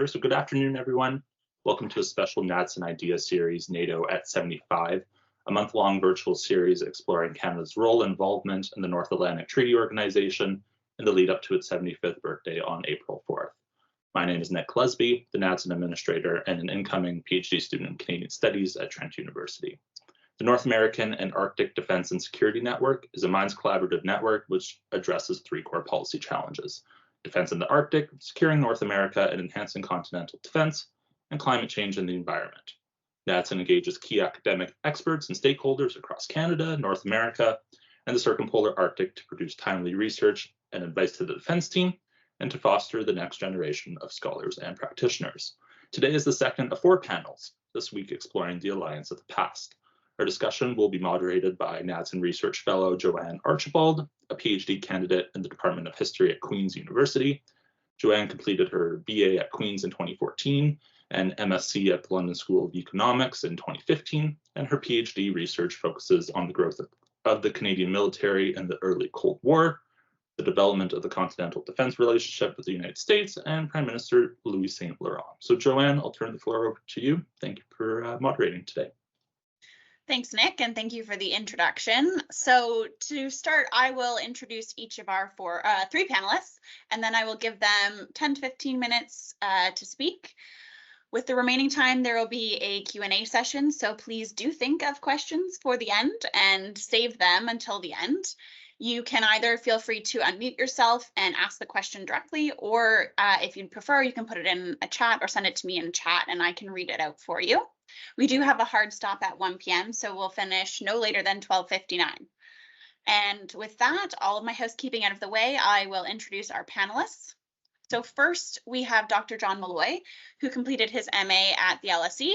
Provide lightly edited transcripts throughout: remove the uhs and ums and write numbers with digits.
Sure. So good afternoon, everyone. Welcome to a special NAADSN Ideas Series, NATO at 75, a month-long virtual series exploring Canada's role and involvement in the North Atlantic Treaty Organization in the lead up to its 75th birthday on April 4th. My name is Nick Lesby, the NAADSN Administrator and an incoming PhD student in Canadian Studies at Trent University. The North American and Arctic Defense and Security Network is a Minds collaborative network which addresses three core policy challenges: defense in the Arctic, securing North America and enhancing continental defense, and climate change and the environment. NAADSN engages key academic experts and stakeholders across Canada, North America, and the circumpolar Arctic to produce timely research and advice to the defense team and to foster the next generation of scholars and practitioners. Today is the second of 4 panels, this week exploring the alliance of the past. Our discussion will be moderated by NAADSN Research Fellow Joanne Archibald, a PhD candidate in the Department of History at Queen's University. Joanne completed her BA at Queen's in 2014 and MSc at the London School of Economics in 2015, and her PhD research focuses on the growth of the Canadian military in the early Cold War, the development of the continental defense relationship with the United States, and Prime Minister Louis St. Laurent. So Joanne, I'll turn the floor over to you. Thank you for moderating today. Thanks, Nick, and thank you for the introduction. So to start, I will introduce each of our 3 panelists, and then I will give them 10 to 15 minutes to speak. With the remaining time, there will be a Q&A session, so please do think of questions for the end and save them until the end. You can either feel free to unmute yourself and ask the question directly, or if you'd prefer, you can put it in a chat or send it to me in chat and I can read it out for you. We do have a hard stop at 1 p.m., so we'll finish no later than 12:59. And with that, all of my housekeeping out of the way, I will introduce our panelists. So first, we have Dr. John Malloy, who completed his MA at the LSE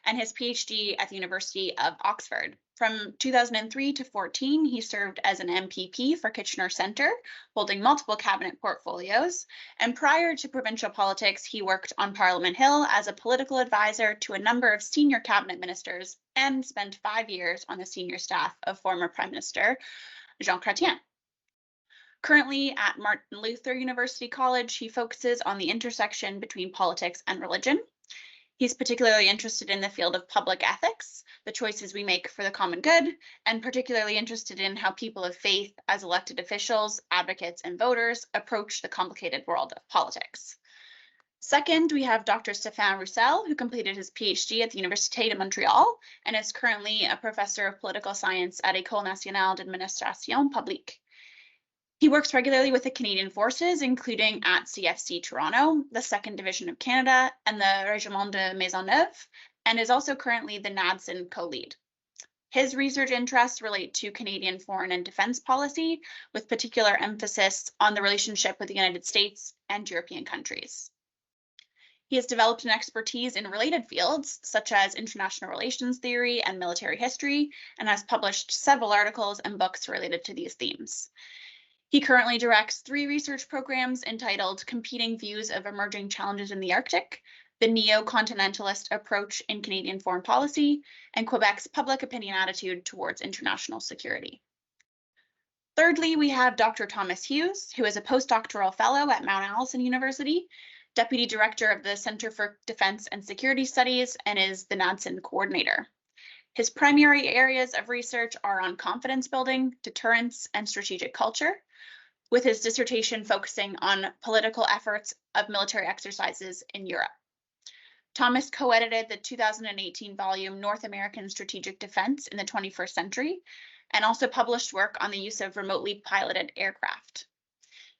and his PhD at the University of Oxford. From 2003 to 14, he served as an MPP for Kitchener Centre, holding multiple cabinet portfolios. And prior to provincial politics, he worked on Parliament Hill as a political advisor to a number of senior cabinet ministers and spent 5 years on the senior staff of former Prime Minister Jean Chrétien. Currently at Martin Luther University College, he focuses on the intersection between politics and religion. He's particularly interested in the field of public ethics, the choices we make for the common good, and particularly interested in how people of faith as elected officials, advocates, and voters approach the complicated world of politics. Second, we have Dr. Stéphane Roussel, who completed his PhD at the Université de Montréal and is currently a professor of political science at École nationale d'administration publique. He works regularly with the Canadian Forces, including at CFC Toronto, the 2nd Division of Canada, and the Régiment de Maisonneuve, and is also currently the NAADSN co-lead. His research interests relate to Canadian foreign and defense policy, with particular emphasis on the relationship with the United States and European countries. He has developed an expertise in related fields, such as international relations theory and military history, and has published several articles and books related to these themes. He currently directs 3 research programs entitled Competing Views of Emerging Challenges in the Arctic, the Neo-Continentalist Approach in Canadian Foreign Policy, and Quebec's Public Opinion Attitude towards International Security. Thirdly, we have Dr. Thomas Hughes, who is a postdoctoral fellow at Mount Allison University, Deputy Director of the Centre for Defence and Security Studies, and is the NAADSN coordinator. His primary areas of research are on confidence building, deterrence, and strategic culture, with his dissertation focusing on political efforts of military exercises in Europe. Thomas co-edited the 2018 volume North American Strategic Defense in the 21st Century, and also published work on the use of remotely piloted aircraft.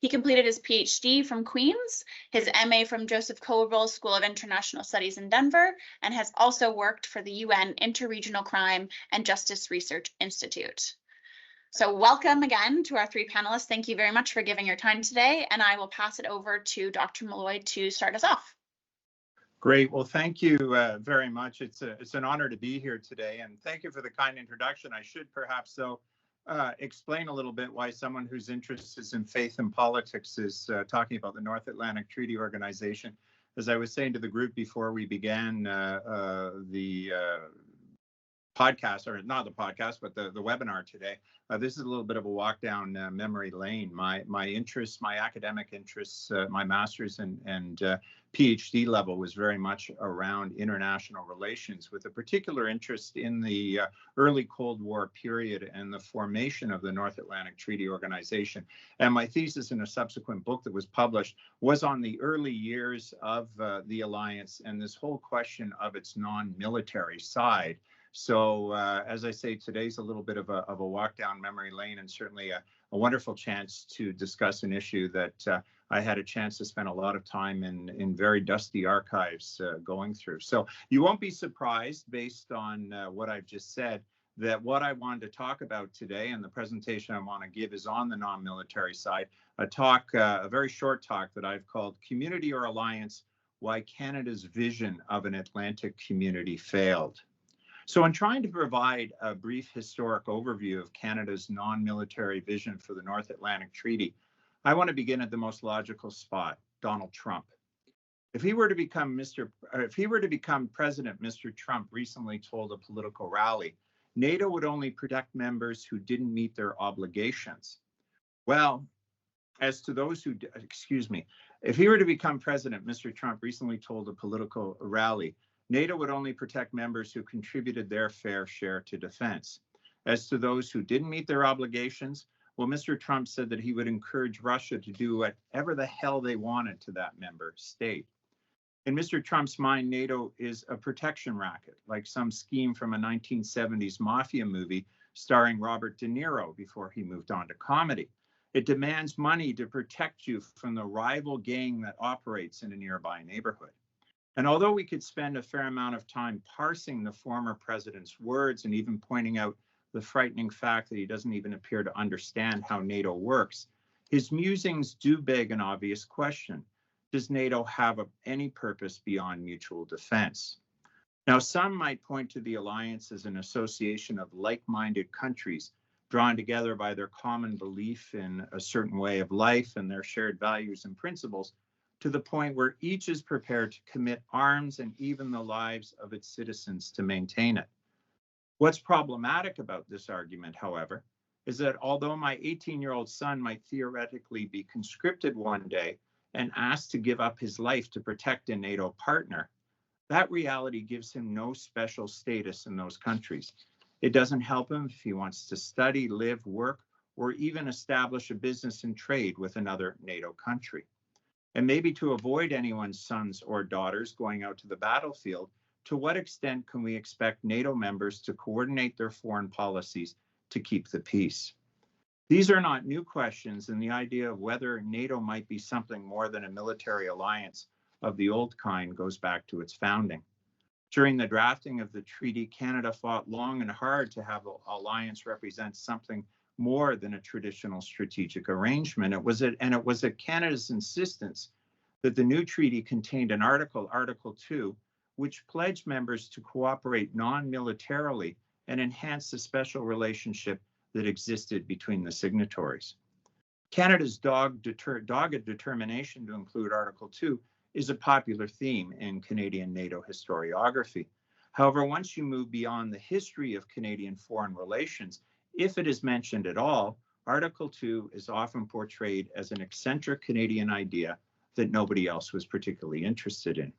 He completed his PhD from Queen's, his MA from Joseph Kohlrausch School of International Studies in Denver, and has also worked for the UN Interregional Crime and Justice Research Institute. So welcome again to our 3 panelists. Thank you very much for giving your time today, and I will pass it over to Dr. Malloy to start us off. Great. Well, thank you very much. It's an honor to be here today, and thank you for the kind introduction. I should perhaps, though, explain a little bit why someone whose interest is in faith and politics is talking about the North Atlantic Treaty Organization. As I was saying to the group before we began the podcast, or not the podcast, but the webinar today. This is a little bit of a walk down memory lane. My interests, my academic interests, my master's and PhD level was very much around international relations, with a particular interest in the early Cold War period and the formation of the North Atlantic Treaty Organization. And my thesis in a subsequent book that was published was on the early years of the alliance and this whole question of its non-military side. So as I say, today's a little bit of a walk down memory lane, and certainly a wonderful chance to discuss an issue that I had a chance to spend a lot of time in very dusty archives going through. So you won't be surprised, based on what I've just said, that what I wanted to talk about today and the presentation I want to give is on the non-military side, a very short talk that I've called Community or Alliance: Why Canada's Vision of an Atlantic Community Failed. So in trying to provide a brief historic overview of Canada's non-military vision for the North Atlantic Treaty, I want to begin at the most logical spot: Donald Trump. If he were to become president, Mr. Trump recently told a political rally, NATO would only protect members who didn't meet their obligations. Well, as to those who, if he were to become president, Mr. Trump recently told a political rally, NATO would only protect members who contributed their fair share to defense. As to those who didn't meet their obligations, well, Mr. Trump said that he would encourage Russia to do whatever the hell they wanted to that member state. In Mr. Trump's mind, NATO is a protection racket, like some scheme from a 1970s mafia movie starring Robert De Niro before he moved on to comedy. It demands money to protect you from the rival gang that operates in a nearby neighborhood. And although we could spend a fair amount of time parsing the former president's words and even pointing out the frightening fact that he doesn't even appear to understand how NATO works, his musings do beg an obvious question: does NATO have any purpose beyond mutual defense? Now, some might point to the alliance as an association of like-minded countries drawn together by their common belief in a certain way of life and their shared values and principles, to the point where each is prepared to commit arms and even the lives of its citizens to maintain it. What's problematic about this argument, however, is that although my 18-year-old son might theoretically be conscripted one day and asked to give up his life to protect a NATO partner, that reality gives him no special status in those countries. It doesn't help him if he wants to study, live, work, or even establish a business and trade with another NATO country. And maybe to avoid anyone's sons or daughters going out to the battlefield, to what extent can we expect NATO members to coordinate their foreign policies to keep the peace? These are not new questions, and the idea of whether NATO might be something more than a military alliance of the old kind goes back to its founding. During the drafting of the treaty, Canada fought long and hard to have the alliance represent something more than a traditional strategic arrangement. It was at Canada's insistence that the new treaty contained an article, Article 2, which pledged members to cooperate non-militarily and enhance the special relationship that existed between the signatories. Canada's dogged determination to include Article 2 is a popular theme in Canadian NATO historiography. However, once you move beyond the history of Canadian foreign relations, if it is mentioned at all, Article 2 is often portrayed as an eccentric Canadian idea that nobody else was particularly interested in.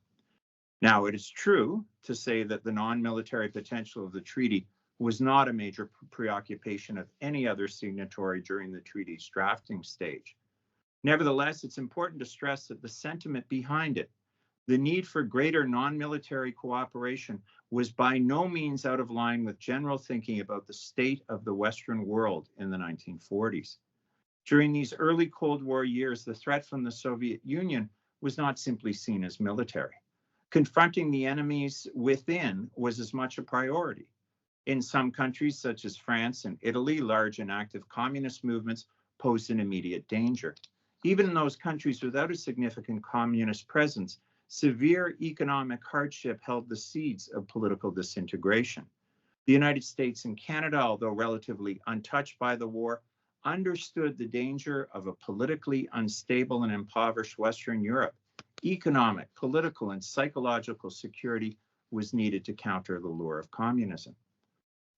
Now, it is true to say that the non-military potential of the treaty was not a major preoccupation of any other signatory during the treaty's drafting stage. Nevertheless, it's important to stress that the sentiment behind it, the need for greater non-military cooperation, was by no means out of line with general thinking about the state of the Western world in the 1940s. During these early Cold War years, the threat from the Soviet Union was not simply seen as military. Confronting the enemies within was as much a priority. In some countries, such as France and Italy, large and active communist movements posed an immediate danger. Even in those countries without a significant communist presence, severe economic hardship held the seeds of political disintegration. The United States and Canada, although relatively untouched by the war, understood the danger of a politically unstable and impoverished Western Europe. Economic, political, and psychological security was needed to counter the lure of communism.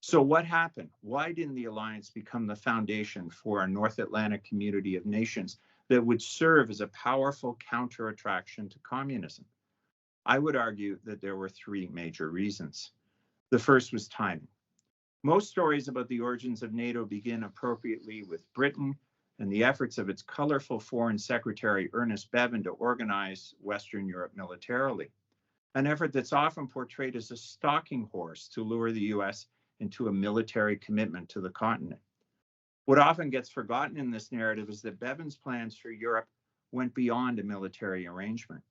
So what happened? Why didn't the alliance become the foundation for a North Atlantic community of nations that would serve as a powerful counter-attraction to communism? I would argue that there were three major reasons. The first was timing. Most stories about the origins of NATO begin appropriately with Britain and the efforts of its colorful Foreign Secretary Ernest Bevin to organize Western Europe militarily, an effort that's often portrayed as a stalking horse to lure the US into a military commitment to the continent. What often gets forgotten in this narrative is that Bevin's plans for Europe went beyond a military arrangement.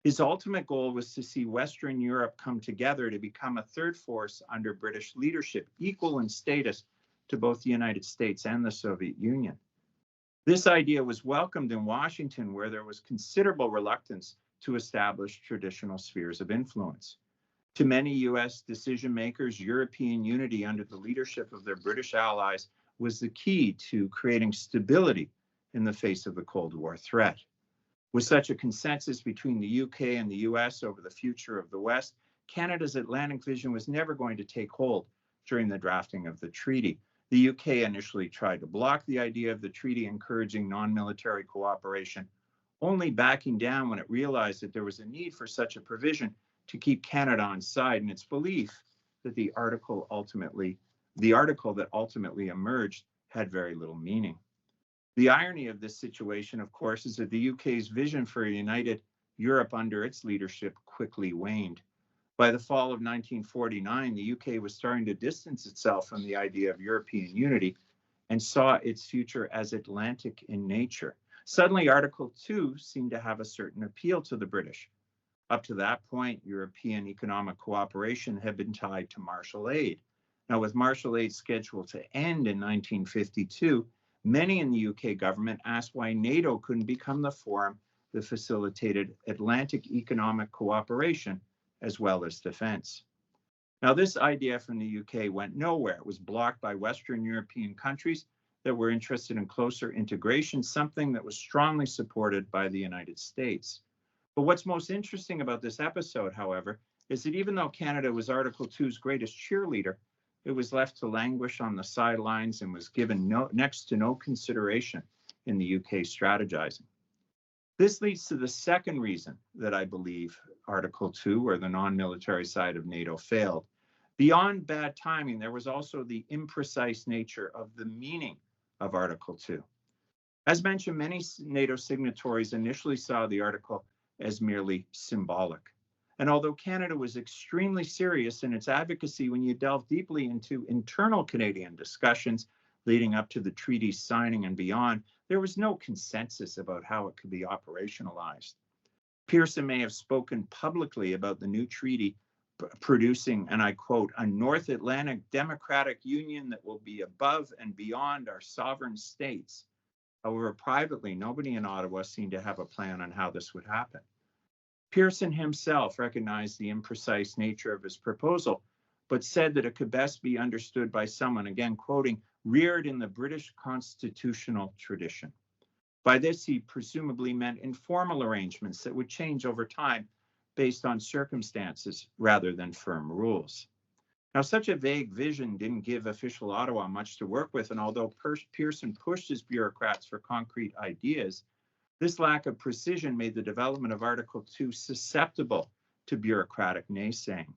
His ultimate goal was to see Western Europe come together to become a third force under British leadership, equal in status to both the United States and the Soviet Union. This idea was welcomed in Washington, where there was considerable reluctance to establish traditional spheres of influence. To many US decision makers, European unity under the leadership of their British allies was the key to creating stability in the face of the Cold War threat. With such a consensus between the UK and the US over the future of the West, Canada's Atlantic vision was never going to take hold during the drafting of the treaty. The UK initially tried to block the idea of the treaty encouraging non-military cooperation, only backing down when it realized that there was a need for such a provision to keep Canada on side in its belief that the article that ultimately emerged had very little meaning. The irony of this situation, of course, is that the UK's vision for a united Europe under its leadership quickly waned. By the fall of 1949, the UK was starting to distance itself from the idea of European unity and saw its future as Atlantic in nature. Suddenly, Article 2 seemed to have a certain appeal to the British. Up to that point, European economic cooperation had been tied to Marshall Aid. Now, with Marshall Aid scheduled to end in 1952, many in the UK government asked why NATO couldn't become the forum that facilitated Atlantic economic cooperation as well as defense. Now, this idea from the UK went nowhere. It was blocked by Western European countries that were interested in closer integration, something that was strongly supported by the United States. But what's most interesting about this episode, however, is that even though Canada was Article 2's greatest cheerleader, it was left to languish on the sidelines and was given next to no consideration in the UK strategizing. This leads to the second reason that I believe Article 2, or the non-military side of NATO, failed. Beyond bad timing, there was also the imprecise nature of the meaning of Article 2. As mentioned, many NATO signatories initially saw the article as merely symbolic. And although Canada was extremely serious in its advocacy, when you delve deeply into internal Canadian discussions leading up to the treaty's signing and beyond, there was no consensus about how it could be operationalized. Pearson may have spoken publicly about the new treaty producing, and I quote, a North Atlantic democratic union that will be above and beyond our sovereign states. However, privately, nobody in Ottawa seemed to have a plan on how this would happen. Pearson himself recognized the imprecise nature of his proposal, but said that it could best be understood by someone, again quoting, reared in the British constitutional tradition. By this, he presumably meant informal arrangements that would change over time based on circumstances rather than firm rules. Now, such a vague vision didn't give official Ottawa much to work with, and although Pearson pushed his bureaucrats for concrete ideas, this lack of precision made the development of Article 2 susceptible to bureaucratic naysaying.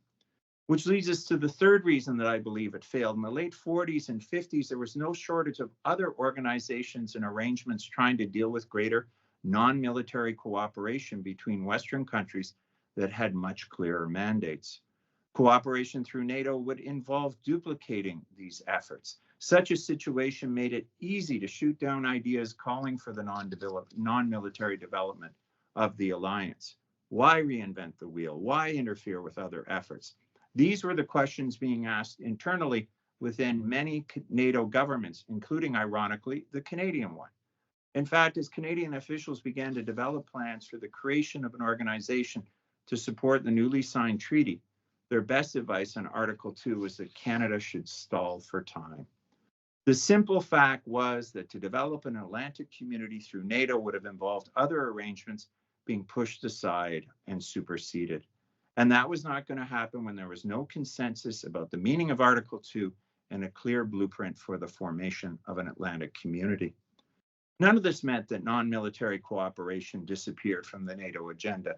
Which leads us to the third reason that I believe it failed. In the late 40s and 50s, there was no shortage of other organizations and arrangements trying to deal with greater non-military cooperation between Western countries that had much clearer mandates. Cooperation through NATO would involve duplicating these efforts. Such a situation made it easy to shoot down ideas calling for the non-military development of the alliance. Why reinvent the wheel? Why interfere with other efforts? These were the questions being asked internally within many NATO governments, including, ironically, the Canadian one. In fact, as Canadian officials began to develop plans for the creation of an organization to support the newly signed treaty, their best advice on Article 2 was that Canada should stall for time. The simple fact was that to develop an Atlantic community through NATO would have involved other arrangements being pushed aside and superseded. And that was not going to happen when there was no consensus about the meaning of Article 2 and a clear blueprint for the formation of an Atlantic community. None of this meant that non-military cooperation disappeared from the NATO agenda.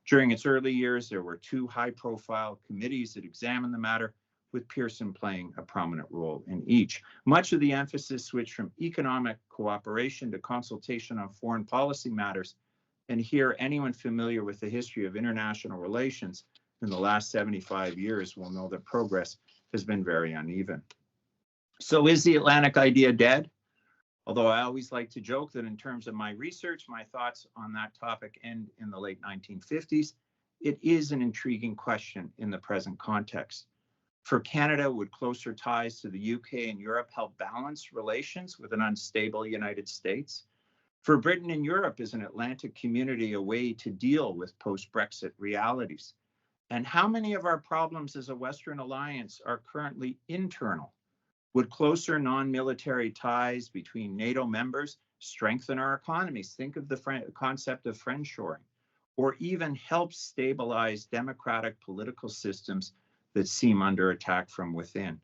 During its early years, there were 2 high-profile committees that examined the matter, with Pearson playing a prominent role in each. Much of the emphasis switched from economic cooperation to consultation on foreign policy matters. And here, anyone familiar with the history of international relations in the last 75 years will know that progress has been very uneven. So is the Atlantic idea dead? Although I always like to joke that in terms of my research, my thoughts on that topic end in the late 1950s, it is an intriguing question in the present context. For Canada, would closer ties to the UK and Europe help balance relations with an unstable United States? For Britain and Europe, is an Atlantic community a way to deal with post-Brexit realities? And how many of our problems as a Western alliance are currently internal? Would closer non-military ties between NATO members strengthen our economies? Think of the concept of friendshoring, or even help stabilize democratic political systems that seem under attack from within.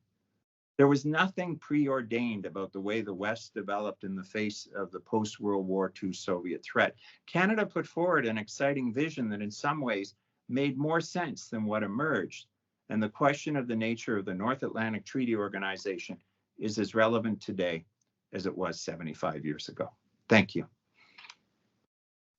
There was nothing preordained about the way the West developed in the face of the post-World War II Soviet threat. Canada put forward an exciting vision that in some ways made more sense than what emerged. And the question of the nature of the North Atlantic Treaty Organization is as relevant today as it was 75 years ago. Thank you.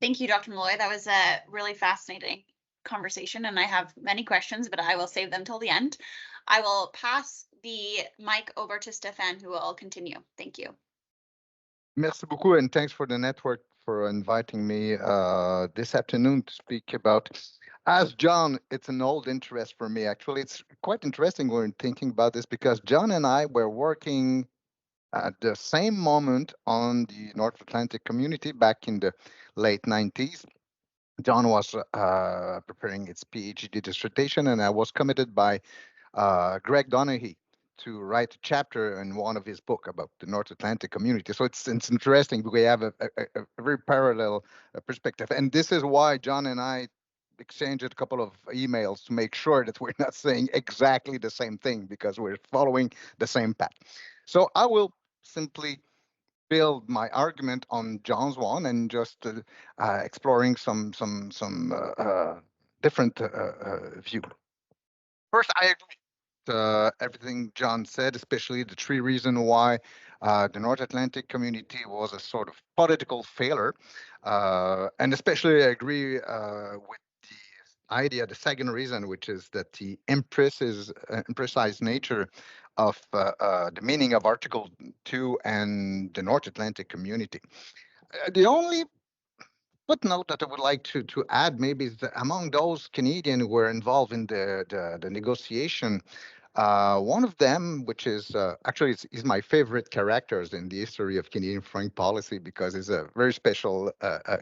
Thank you, Dr. Malloy. That was a really fascinating conversation, and I have many questions, but I will save them till the end. I will pass the mic over to Stefan, who will continue. Thank you. Merci beaucoup, and thanks for the network for inviting me this afternoon to speak about. As John, it's an old interest for me. Actually, it's quite interesting when thinking about this because John and I were working at the same moment on the North Atlantic community back in the late 90s. John was preparing his PhD dissertation, and I was committed by Greg Donaghy to write a chapter in one of his books about the North Atlantic community. So it's interesting. We have a very parallel perspective. And this is why John and I exchanged a couple of emails to make sure that we're not saying exactly the same thing because we're following the same path. So I will simply build my argument on John's one and just exploring some different view. First, I agree with everything John said, especially the 3 reasons why the North Atlantic community was a sort of political failure. And especially I agree with the idea, the second reason, which is that the imprecise nature of the meaning of Article 2 and the North Atlantic community. The only footnote that I would like to add maybe is that among those Canadians who were involved in the negotiation, one of them, which is actually is my favorite characters in the history of Canadian foreign policy because he's a very special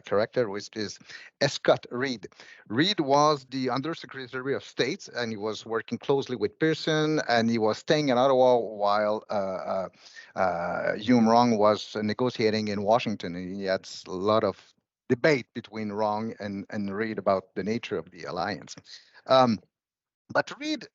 character, which is Scott Reid. Reid was the Undersecretary of State, and he was working closely with Pearson, and he was staying in Ottawa while Hume Rong was negotiating in Washington. And he had a lot of debate between Rong and Reid about the nature of the alliance. But Reid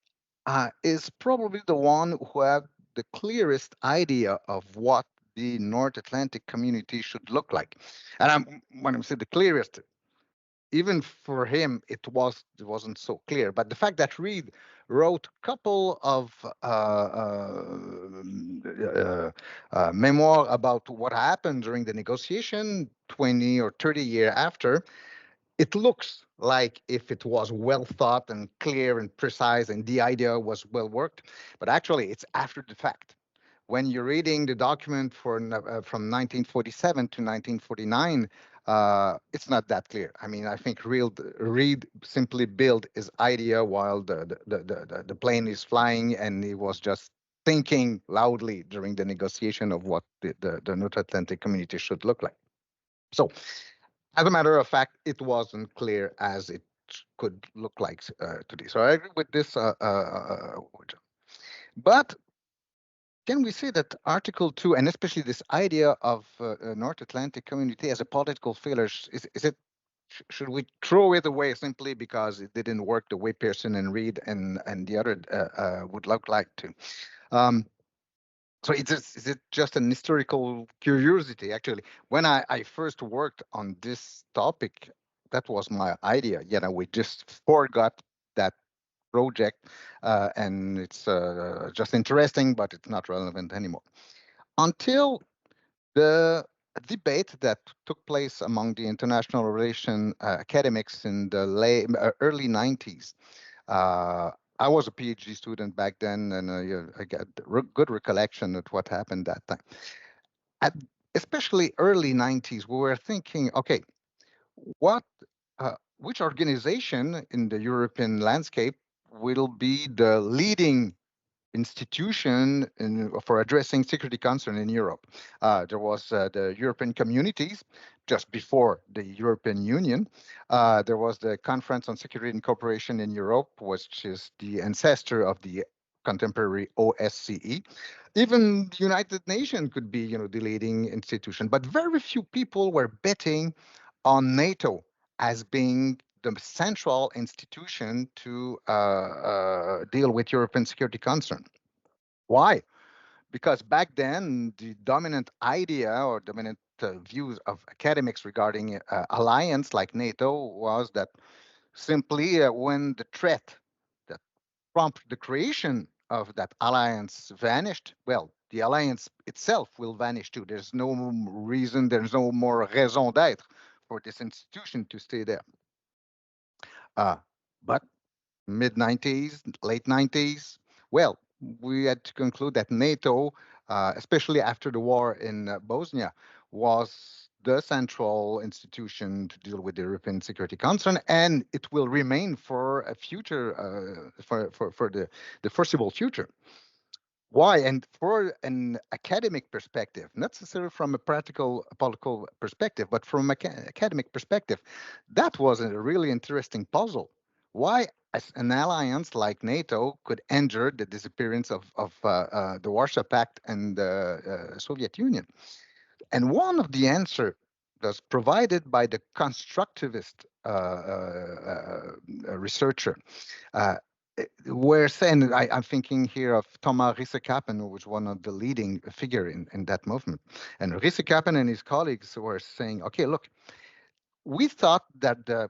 is probably the one who had the clearest idea of what the North Atlantic community should look like. And when I say the clearest, even for him, it wasn't so clear. But the fact that Reid wrote a couple of memoir about what happened during the negotiation 20 or 30 years after, it looks like if it was well thought and clear and precise and the idea was well worked, but actually it's after the fact. When you're reading the document from 1947 to 1949, it's not that clear. I mean, I think Reid simply built his idea while the plane is flying, and he was just thinking loudly during the negotiation of what the North Atlantic community should look like. So, as a matter of fact, it wasn't clear as it could look like today. So I agree with this. But can we say that Article 2, and especially this idea of North Atlantic community as a political failure, should we throw it away simply because it didn't work the way Pearson and Reid and the other would look like to? So is it just an historical curiosity? Actually, when I first worked on this topic, that was my idea. We just forgot that project, and it's just interesting, but it's not relevant anymore. Until the debate that took place among the international relation academics in the early 90s. I was a PhD student back then, and I got good recollection of what happened that time. At especially early 90s, we were thinking, okay, which organization in the European landscape will be the leading institution for addressing security concern in Europe? There was the European Communities just before the European Union. There was the Conference on Security and Cooperation in Europe, which is the ancestor of the contemporary OSCE. Even the United Nations could be, the leading institution, but very few people were betting on NATO as being the central institution to deal with European security concern. Why? Because back then, the dominant idea or dominant views of academics regarding alliance like NATO was that simply when the threat that prompted the creation of that alliance vanished, well, the alliance itself will vanish too. There's no reason, there's no more raison d'être for this institution to stay there. But mid 90s, late 90s, well, we had to conclude that NATO, especially after the war in Bosnia, was the central institution to deal with the European security concern, and it will remain for a future, for the foreseeable future. Why? And for an academic perspective, not necessarily from a practical political perspective, but from an academic perspective, that was a really interesting puzzle. Why an alliance like NATO could endure the disappearance of the Warsaw Pact and the Soviet Union. And one of the answers was provided by the constructivist researcher. We're saying, I'm thinking here of Thomas Risse-Kappen, who was one of the leading figure in that movement. And Risse-Kappen and his colleagues were saying, okay, look, we thought that the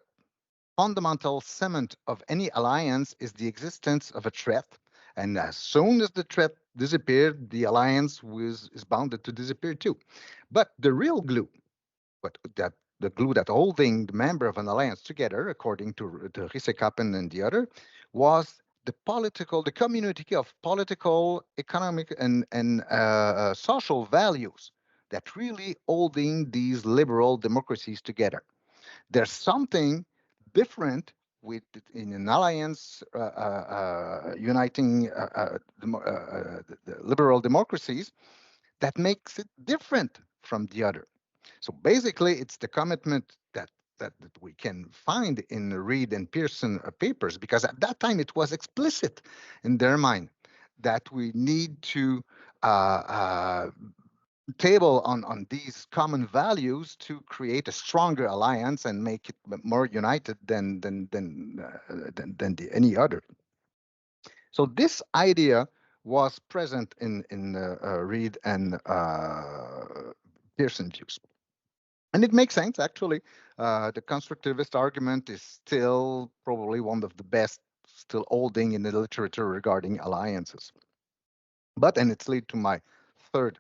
fundamental cement of any alliance is the existence of a threat. And as soon as the threat disappeared, the alliance is bounded to disappear too. But the real glue, the glue that holding the member of an alliance together, according to Risse-Kappen and the other, was the community of political, economic, and social values that really holding these liberal democracies together. There's something different in an alliance uniting the liberal democracies that makes it different from the other. So basically, it's the commitment that we can find in Reed and Pearson papers, because at that time it was explicit in their mind that we need to table on these common values to create a stronger alliance and make it more united than any other. So this idea was present in Reed and Pearson views. And it makes sense, actually. The constructivist argument is still probably one of the best still holding in the literature regarding alliances. And it's lead to my third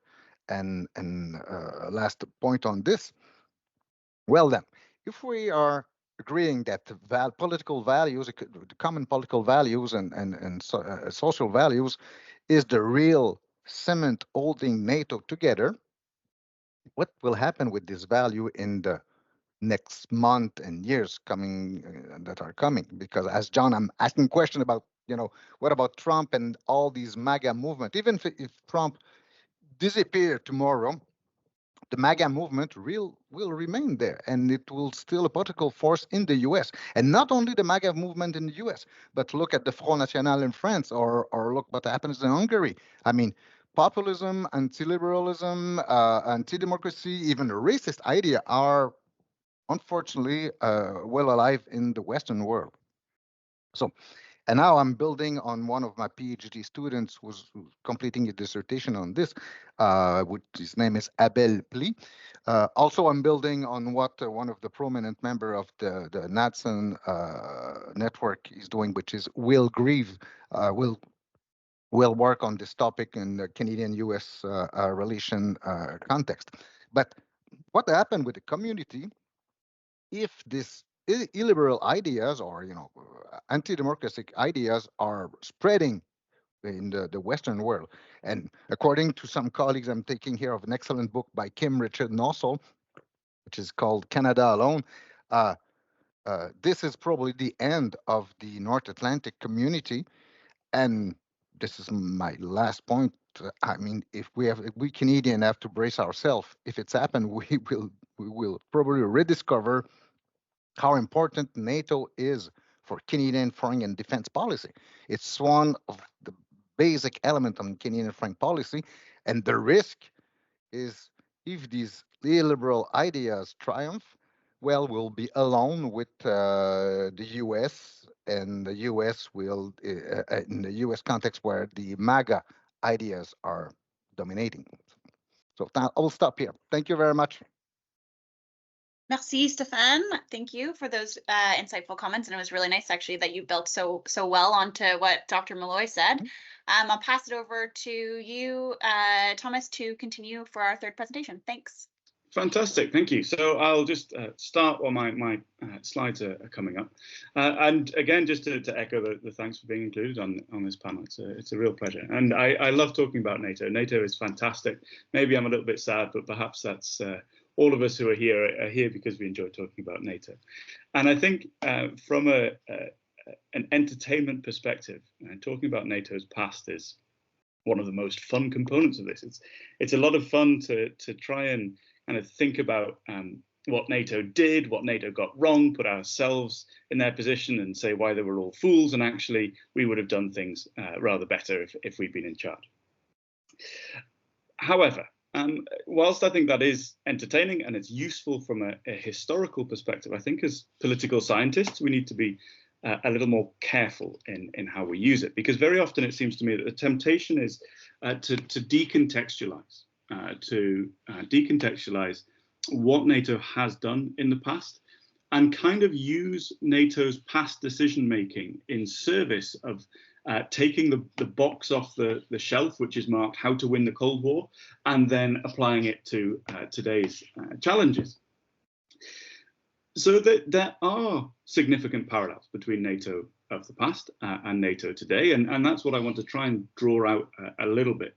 and last point on this. Well then, if we are agreeing that the political values, the common political values and social values is the real cement holding NATO together, what will happen with this value in the next month and years coming that are coming? Because as John, I'm asking a question about, what about Trump and all these MAGA movement? Even if Trump disappear tomorrow, the MAGA movement will remain there, and it will still a political force in the US. And not only the MAGA movement in the US, but look at the Front National in France, or look what happens in Hungary. I mean, populism, anti-liberalism, anti-democracy, even racist idea are unfortunately well alive in the Western world. So And now I'm building on one of my PhD students who's completing a dissertation on this, which his name is Abel Pli. Also, I'm building on what one of the prominent member of the NAADSN network is doing, which is Will Grieve. Will work on this topic in the Canadian-US relation context. But what happened with the community if these illiberal ideas or anti-democratic ideas are spreading in the Western world? And according to some colleagues, I'm taking here of an excellent book by Kim Richard Nossel, which is called Canada Alone. This is probably the end of the North Atlantic community. And this is my last point. I mean, if we Canadians have to brace ourselves. If it's happened, we will probably rediscover how important NATO is for Canadian foreign and defense policy. It's one of the basic elements of Canadian foreign policy, and the risk is if these illiberal ideas triumph, well, we'll be alone with the U.S., and the U.S. will, in the U.S. context where the MAGA ideas are dominating. So I will stop here. Thank you very much. Merci, Stéphane. Thank you for those insightful comments. And it was really nice, actually, that you built so well onto what Dr. Malloy said. I'll pass it over to you, Thomas, to continue for our third presentation. Thanks. Fantastic, thank you. So I'll just start while my slides are coming up. And again, just to echo the thanks for being included on this panel. It's a real pleasure. And I love talking about NATO. NATO is fantastic. Maybe I'm a little bit sad, but perhaps that's all of us who are here because we enjoy talking about NATO. And I think from an entertainment perspective, talking about NATO's past is one of the most fun components of this. It's a lot of fun to try and kind of think about what NATO did, what NATO got wrong, put ourselves in their position and say why they were all fools, and actually we would have done things rather better if we'd been in charge. However, whilst I think that is entertaining and it's useful from a historical perspective, I think as political scientists we need to be a little more careful in how we use it, because very often it seems to me that the temptation is to decontextualize. Decontextualize what NATO has done in the past and kind of use NATO's past decision making in service of taking the box off the shelf, which is marked how to win the Cold War, and then applying it to today's challenges. So there are significant parallels between NATO of the past and NATO today, and that's what I want to try and draw out a little bit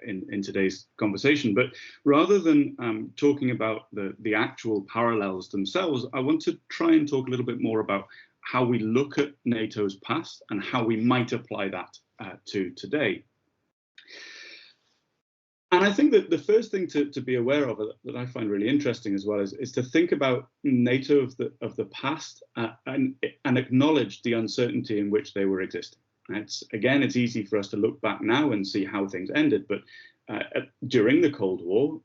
in today's conversation. But rather than talking about the actual parallels themselves, I want to try and talk a little bit more about how we look at NATO's past and how we might apply that to today. And I think that the first thing to be aware of that I find really interesting as well is to think about NATO of the past and acknowledge the uncertainty in which they were existing. It's easy for us to look back now and see how things ended, but during the Cold War,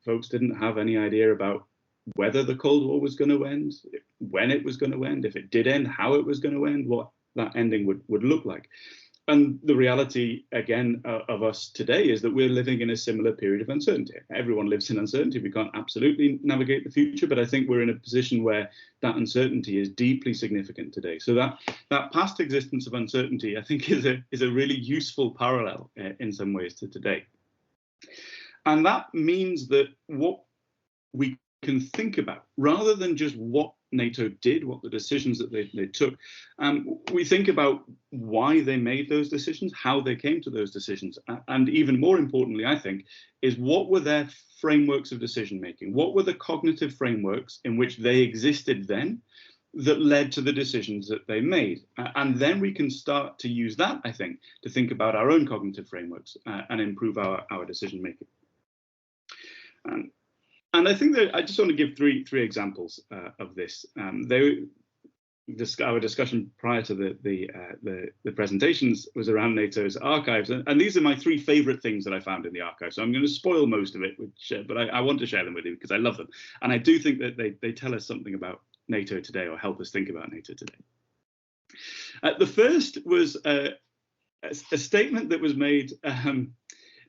folks didn't have any idea about whether the Cold War was going to end, when it was going to end, if it did end, how it was going to end, what that ending would look like. And the reality, again, of us today is that we're living in a similar period of uncertainty. Everyone lives in uncertainty. We can't absolutely navigate the future, but I think we're in a position where that uncertainty is deeply significant today. So that past existence of uncertainty, I think, is a really useful parallel in some ways to today. And that means that what we can think about, rather than just what NATO did, what the decisions that they took, we think about why they made those decisions, how they came to those decisions, and even more importantly, I think, is what were their frameworks of decision making? What were the cognitive frameworks in which they existed then that led to the decisions that they made? And then we can start to use that, I think, to think about our own cognitive frameworks and improve our decision making. And I think that I just want to give three examples of this. Our discussion prior to the presentations was around NATO's archives, and these are my three favorite things that I found in the archive. So I'm going to spoil most of it, but I want to share them with you because I love them, and I do think that they tell us something about NATO today, or help us think about NATO today. The first was a statement that was made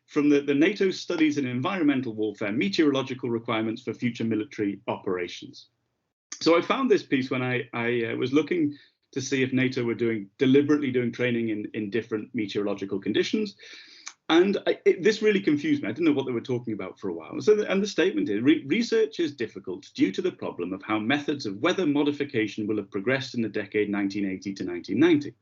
from the NATO Studies in Environmental Warfare, Meteorological Requirements for Future Military Operations. So I found this piece when I was looking to see if NATO were deliberately doing training in different meteorological conditions. And this really confused me. I didn't know what they were talking about for a while. So, and the statement is, research is difficult due to the problem of how methods of weather modification will have progressed in the decade 1980 to 1990.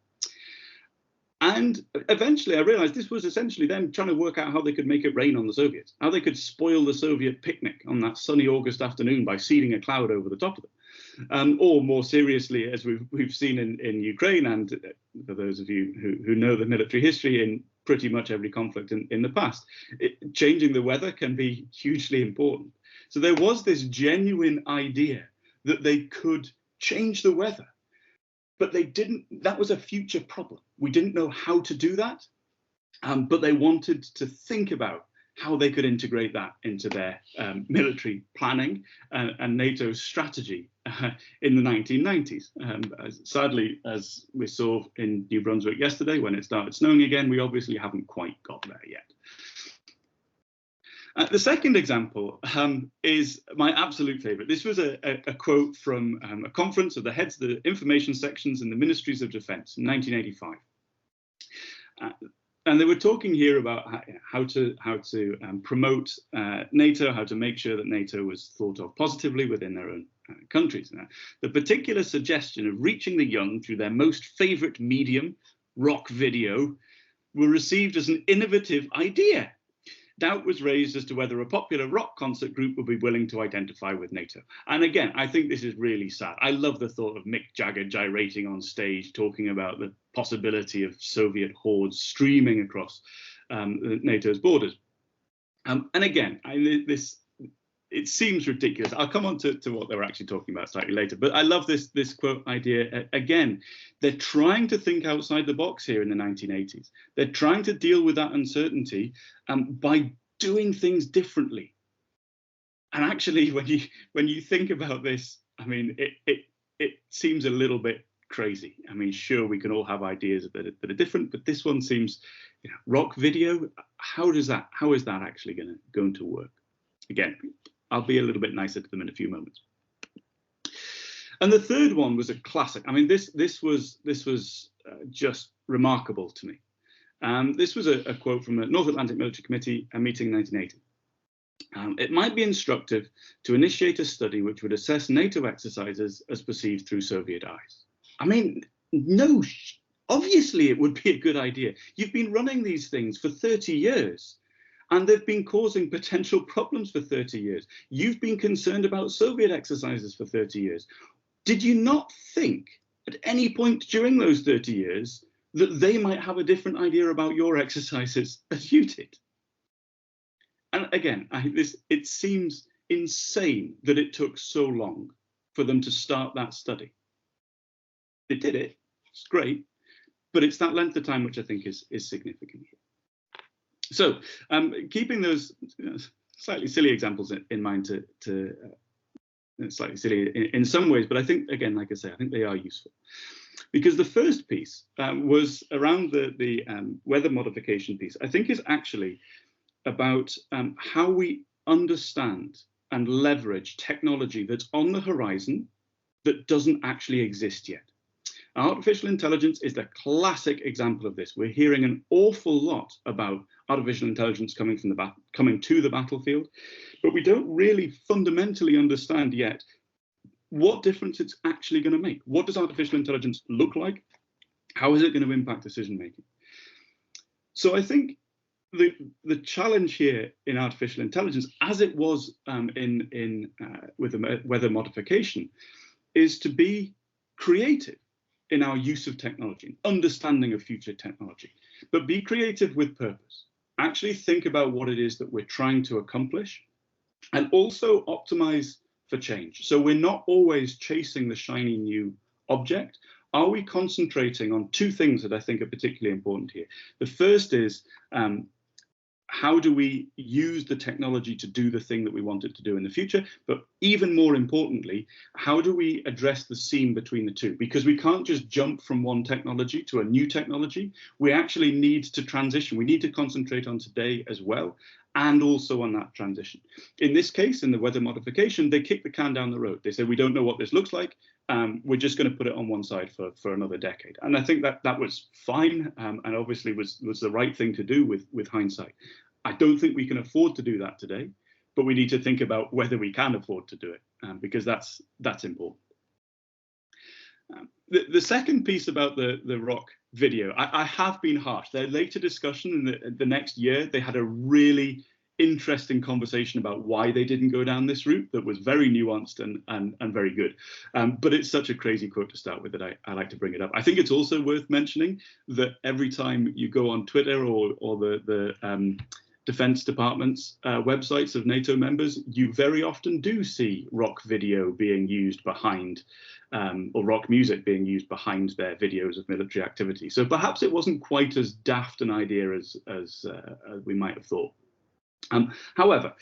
And eventually I realized this was essentially them trying to work out how they could make it rain on the Soviets, how they could spoil the Soviet picnic on that sunny August afternoon by seeding a cloud over the top of them. Or more seriously, as we've seen in Ukraine, and for those of you who know the military history in pretty much every conflict in the past, changing the weather can be hugely important. So there was this genuine idea that they could change the weather, but they didn't. That was a future problem. We didn't know how to do that, but they wanted to think about how they could integrate that into their military planning and NATO's strategy in the 1990s. Sadly, as we saw in New Brunswick yesterday, when it started snowing again, we obviously haven't quite got there yet. The second example is my absolute favorite. This was a quote from a conference of the heads of the information sections in the Ministries of Defense in 1985. And they were talking here about how to promote NATO, how to make sure that NATO was thought of positively within their own countries. Now, the particular suggestion of reaching the young through their most favorite medium, rock video, were received as an innovative idea. Doubt was raised as to whether a popular rock concert group would be willing to identify with NATO. And again, I think this is really sad. I love the thought of Mick Jagger gyrating on stage, talking about the possibility of Soviet hordes streaming across NATO's borders. And again, it seems ridiculous. I'll come on to what they were actually talking about slightly later. But I love this quote idea. Again, they're trying to think outside the box here in the 1980s. They're trying to deal with that uncertainty by doing things differently. And actually, when you think about this, I mean, it seems a little bit crazy. I mean, sure, we can all have ideas that are different, but this one seems, rock video. How is that actually going to work? Again, I'll be a little bit nicer to them in a few moments. And the third one was a classic. I mean, this was just remarkable to me. This was a quote from a North Atlantic Military Committee, a meeting in 1980. It might be instructive to initiate a study which would assess NATO exercises as perceived through Soviet eyes. I mean, no, obviously it would be a good idea. You've been running these things for 30 years. And they've been causing potential problems for 30 years. You've been concerned about Soviet exercises for 30 years. Did you not think at any point during those 30 years that they might have a different idea about your exercises as you did? And again, it seems insane that it took so long for them to start that study. They did it, it's great, but it's that length of time which I think is significant here. So, keeping those slightly silly examples in mind to slightly silly in some ways, but I think, again, like I say, I think they are useful. Because the first piece was around the weather modification piece, I think is actually about how we understand and leverage technology that's on the horizon that doesn't actually exist yet. Artificial intelligence is the classic example of this. We're hearing an awful lot about artificial intelligence coming to the battlefield, but we don't really fundamentally understand yet what difference it's actually going to make. What does artificial intelligence look like? How is it going to impact decision making? So I think the challenge here in artificial intelligence, as it was with the weather modification, is to be creative in our use of technology, understanding of future technology, but be creative with purpose. Actually think about what it is that we're trying to accomplish, and also optimize for change. So we're not always chasing the shiny new object. Are we concentrating on two things that I think are particularly important here? The first is how do we use the technology to do the thing that we want it to do in the future? But even more importantly, how do we address the seam between the two? Because we can't just jump from one technology to a new technology. We actually need to transition. We need to concentrate on today as well, and also on that transition. In this case, in the weather modification, they kick the can down the road. They say, we don't know what this looks like. We're just going to put it on one side for another decade. And I think that was fine, and obviously was the right thing to do with hindsight. I don't think we can afford to do that today, but we need to think about whether we can afford to do it, because that's important. The second piece about the rock video, I have been harsh. Their later discussion in the next year, they had a really interesting conversation about why they didn't go down this route that was very nuanced and very good. But it's such a crazy quote to start with that I like to bring it up. I think it's also worth mentioning that every time you go on Twitter or the Defense Department's websites of NATO members, you very often do see rock video being used behind, or rock music being used behind their videos of military activity. So perhaps it wasn't quite as daft an idea as we might have thought. However,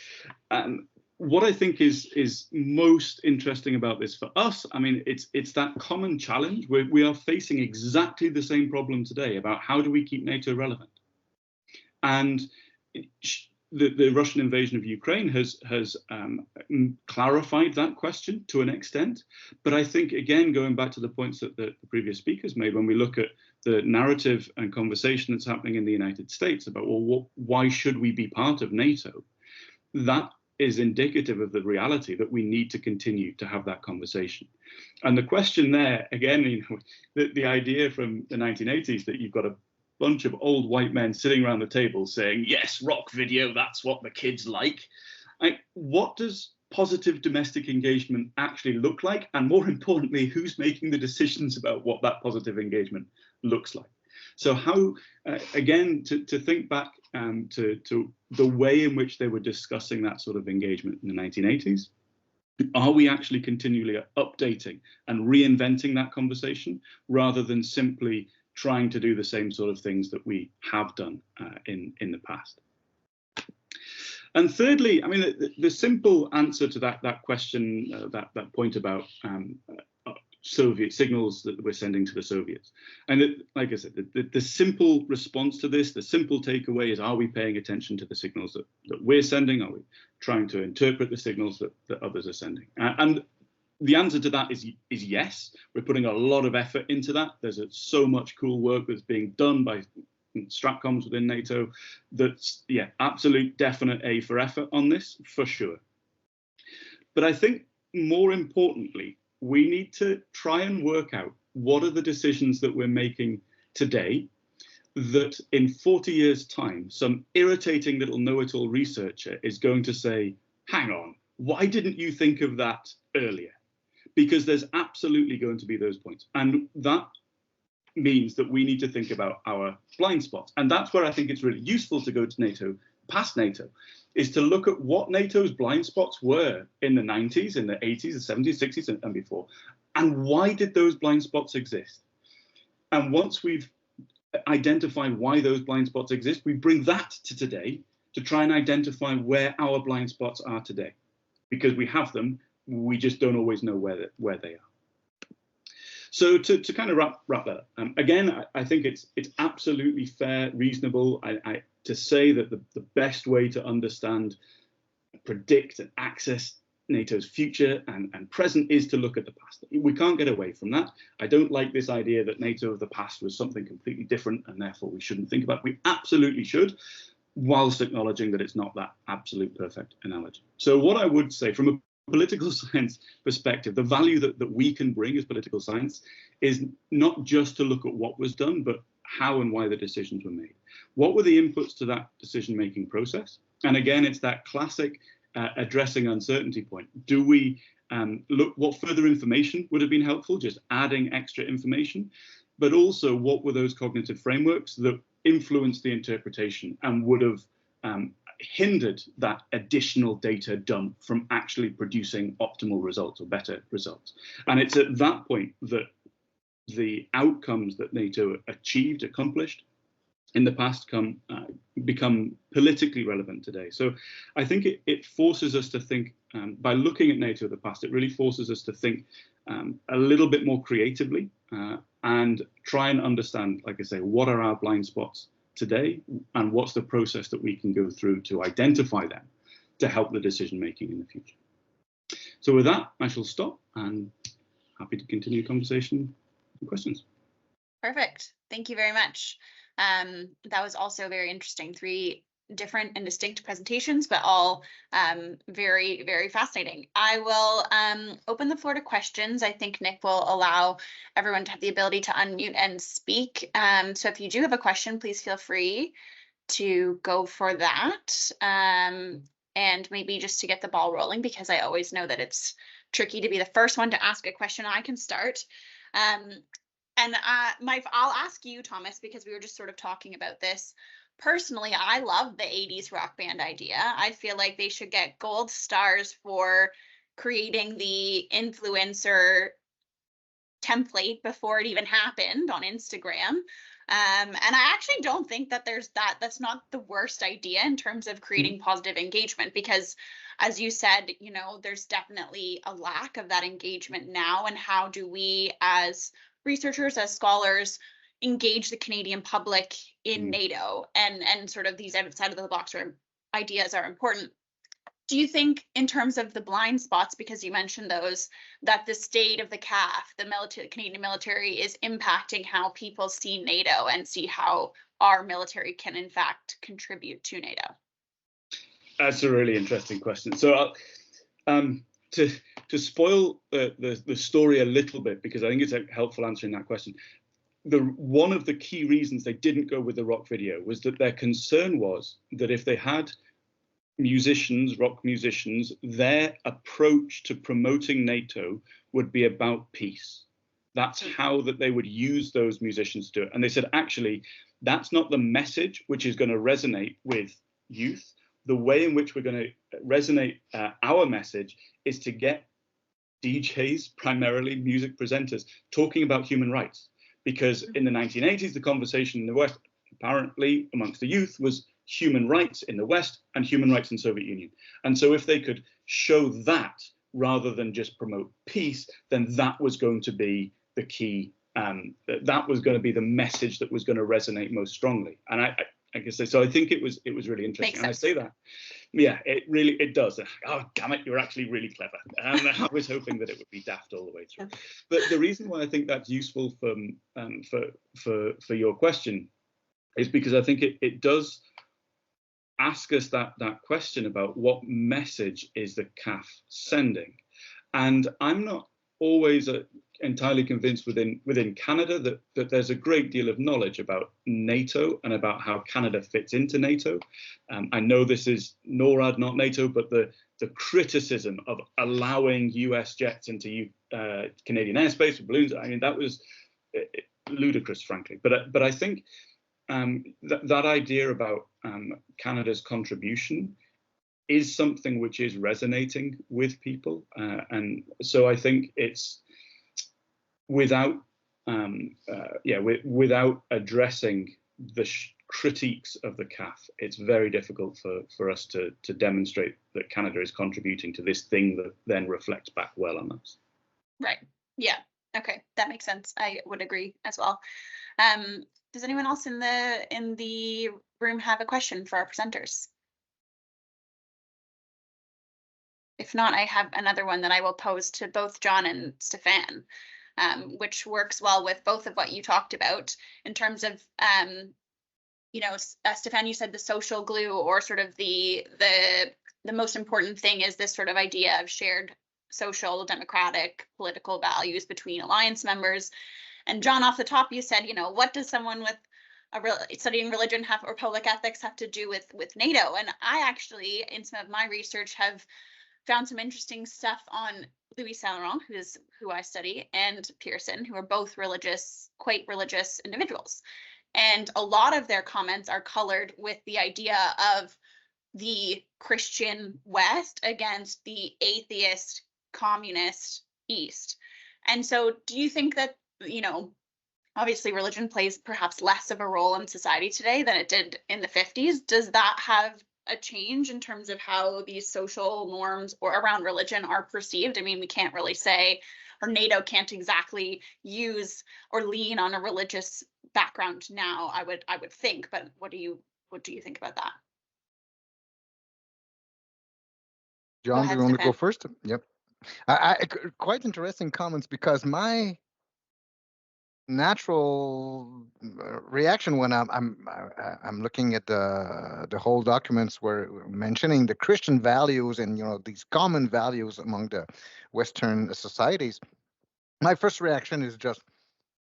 what I think is most interesting about this for us, I mean, it's that common challenge. We are facing exactly the same problem today about how do we keep NATO relevant. And the Russian invasion of Ukraine has clarified that question to an extent. But I think, again, going back to the points that the previous speakers made, when we look at the narrative and conversation that's happening in the United States about, well, why should we be part of NATO? That is indicative of the reality that we need to continue to have that conversation. And the question there, again, you know, the idea from the 1980s that you've got a bunch of old white men sitting around the table saying, yes, rock video, that's what the kids like. What does positive domestic engagement actually look like? And more importantly, who's making the decisions about what that positive engagement looks like? So how, again, to think back to the way in which they were discussing that sort of engagement in the 1980s, are we actually continually updating and reinventing that conversation rather than simply trying to do the same sort of things that we have done in the past? And thirdly, I mean, the simple answer to that question, that point about Soviet signals that we're sending to the Soviets. And like I said, the simple response to this, the simple takeaway is, are we paying attention to the signals that we're sending? Are we trying to interpret the signals that others are sending? And the answer to that is yes. We're putting a lot of effort into that. There's so much cool work that's being done by stratcoms within NATO. That's, yeah, absolute definite A for effort on this, for sure. But I think more importantly, we need to try and work out what are the decisions that we're making today that in 40 years' time, some irritating little know-it-all researcher is going to say, hang on, why didn't you think of that earlier? Because there's absolutely going to be those points. And that means that we need to think about our blind spots. And that's where I think it's really useful to go to NATO, past NATO, is to look at what NATO's blind spots were in the 90s, in the 80s, the 70s, 60s, and before. And why did those blind spots exist? And once we've identified why those blind spots exist, we bring that to today to try and identify where our blind spots are today. Because we have them, we just don't always know where they are. So to kind of wrap that up, again, I think it's absolutely fair, reasonable to say that the best way to understand, predict and access NATO's future and present is to look at the past. We can't get away from that. I don't like this idea that NATO of the past was something completely different and therefore we shouldn't think about it. We absolutely should, whilst acknowledging that it's not that absolute perfect analogy. So what I would say from a political science perspective, the value that we can bring as political science is not just to look at what was done, but how and why the decisions were made. What were the inputs to that decision-making process? And again, it's that classic addressing uncertainty point. Do we look what further information would have been helpful, just adding extra information, but also what were those cognitive frameworks that influenced the interpretation and would have hindered that additional data dump from actually producing optimal results or better results. And it's at that point that the outcomes that NATO accomplished in the past become politically relevant today. So I think it forces us to think, by looking at NATO of the past, it really forces us to think a little bit more creatively and try and understand, like I say, what are our blind spots today and what's the process that we can go through to identify them to help the decision making in the future. So with that, I shall stop and happy to continue the conversation and questions. Perfect. Thank you very much. That was also very interesting. 3 different and distinct presentations, but all very, very fascinating. I will open the floor to questions. I think Nick will allow everyone to have the ability to unmute and speak. So if you do have a question, please feel free to go for that. And maybe just to get the ball rolling, because I always know that it's tricky to be the first one to ask a question. I can start. And I'll ask you, Thomas, because we were just sort of talking about this. Personally, I love the 80s rock band idea. I feel like they should get gold stars for creating the influencer template before it even happened on Instagram. And I actually don't think that that's not the worst idea in terms of creating positive engagement, because as you said, you know, there's definitely a lack of that engagement now. And how do we as researchers, as scholars, engage the Canadian public in NATO, and sort of these outside of the box ideas are important. Do you think, in terms of the blind spots, because you mentioned those, that the state of the CAF, the Canadian military, is impacting how people see NATO and see how our military can in fact contribute to NATO? That's a really interesting question. So to spoil the story a little bit, because I think it's helpful answering that question. One of the key reasons they didn't go with the rock video was that their concern was that if they had rock musicians, their approach to promoting NATO would be about peace. That's how that they would use those musicians to do it. And they said, actually, that's not the message which is going to resonate with youth. The way in which we're going to resonate our message is to get DJs, primarily music presenters, talking about human rights. Because in the 1980s, the conversation in the West, apparently amongst the youth, was human rights in the West and human rights in the Soviet Union. And so if they could show that rather than just promote peace, then that was going to be the key. That was going to be the message that was going to resonate most strongly. And I guess so. I think it was really interesting. And I say that, yeah, it does. Oh, damn it, you're actually really clever. And I was hoping that it would be daft all the way through. But the reason why I think that's useful for your question is because I think it does ask us that question about what message is the CAF sending. And I'm not always entirely convinced within Canada that there's a great deal of knowledge about NATO and about how Canada fits into NATO. I know this is NORAD, not NATO, but the criticism of allowing US jets into Canadian airspace with balloons, I mean, that was ludicrous, frankly. But I think that idea about Canada's contribution is something which is resonating with people, and so I think it's without addressing the critiques of the CAF, it's very difficult for us to demonstrate that Canada is contributing to this thing that then reflects back well on us. Right. Yeah. Okay, that makes sense. I would agree as well. Does anyone else in the room have a question for our presenters? If not, I have another one that I will pose to both John and Stefan, which works well with both of what you talked about in terms of, Stefan, you said the social glue, or sort of the most important thing is this sort of idea of shared social, democratic, political values between alliance members. And John, off the top, you said, what does someone with studying religion or public ethics have to do with NATO? And I actually, in some of my research, have found some interesting stuff on Louis Saint-Laurent, who I study, and Pearson, who are both quite religious individuals. And a lot of their comments are colored with the idea of the Christian West against the atheist, communist East. And so do you think that, obviously religion plays perhaps less of a role in society today than it did in the 50s. Does that have a change in terms of how these social norms or around religion are perceived? I mean, we can't really say, or NATO can't exactly use or lean on a religious background now, I would think, but what do you think about that? John, do you want to go Stefan. first? Yep. Quite interesting comments, because my natural reaction when I'm looking at the whole documents where mentioning the Christian values and these common values among the Western societies, my first reaction is just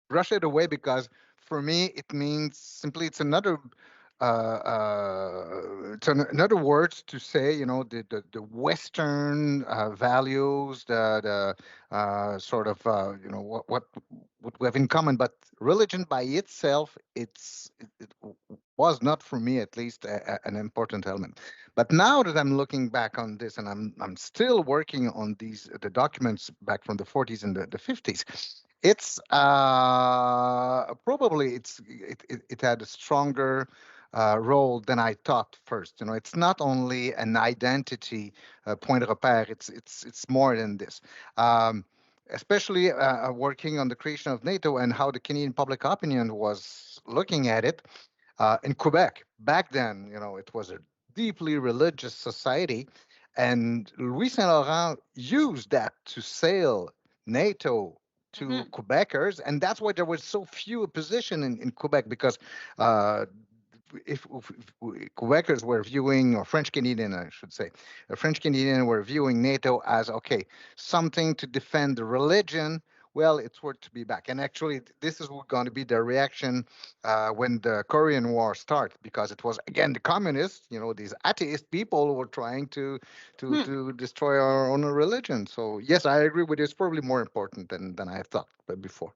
brush it away, because for me it means simply it's another another words to say, the Western values, the sort of what we have in common. But religion by itself, it was not, for me at least, an important element. But now that I'm looking back on this, and I'm still working on the documents back from the 40s and the 50s, it's probably it had a stronger role than I thought first. It's not only an identity point de repère. It's more than this. Especially working on the creation of NATO and how the Canadian public opinion was looking at it in Quebec. Back then, it was a deeply religious society, and Louis Saint Laurent used that to sail NATO to Quebecers, and that's why there was so few opposition in Quebec, because if Quebecers were viewing, or French Canadian, I should say, French Canadian were viewing NATO as, okay, something to defend the religion. Well, it's worth to be back. And actually, this is going to be the reaction when the Korean War started, because it was, again, the communists, these atheist people who were trying to destroy our own religion. So yes, I agree with you. It's probably more important than I thought before.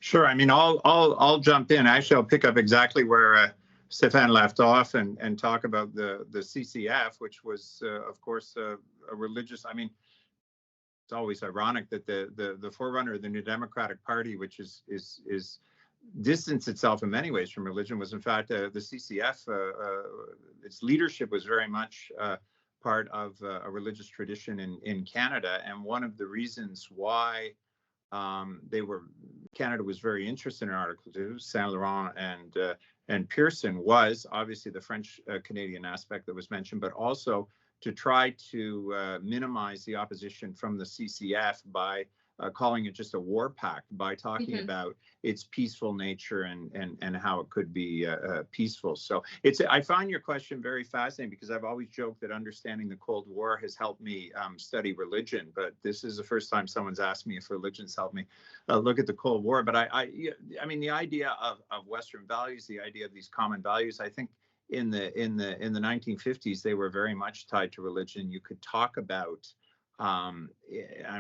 Sure. I mean, I'll jump in. Actually, I'll pick up exactly where Stefan left off and talk about the CCF, which was, of course, a religious. I mean, it's always ironic that the forerunner of the New Democratic Party, which is distanced itself in many ways from religion, was in fact the CCF. Its leadership was very much part of a religious tradition in Canada, and one of the reasons why Canada was very interested in Article 2, Saint Laurent and Pearson, was obviously the French Canadian aspect that was mentioned, but also to try to minimize the opposition from the CCF by calling it just a war pact, by talking about its peaceful nature and how it could be peaceful. So I find your question very fascinating, because I've always joked that understanding the Cold War has helped me study religion, but this is the first time someone's asked me if religion's helped me look at the Cold War. But I mean, the idea of Western values, the idea of these common values, I think in the 1950s, they were very much tied to religion. You could talk about, I'm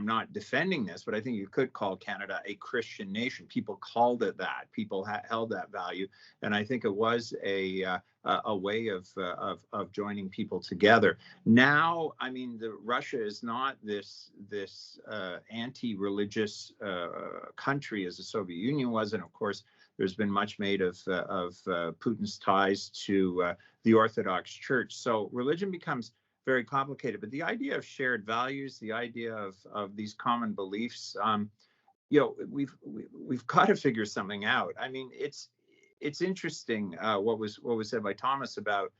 not defending this, but I think you could call Canada a Christian nation. People called it that. People held that value, and I think it was a way of joining people together. Now, I mean, Russia is not this anti-religious country as the Soviet Union was, and of course, there's been much made of Putin's ties to the Orthodox Church. So religion becomes very complicated, but the idea of shared values, the idea of these common beliefs, we've got to figure something out. I mean, it's interesting what was said by Thomas about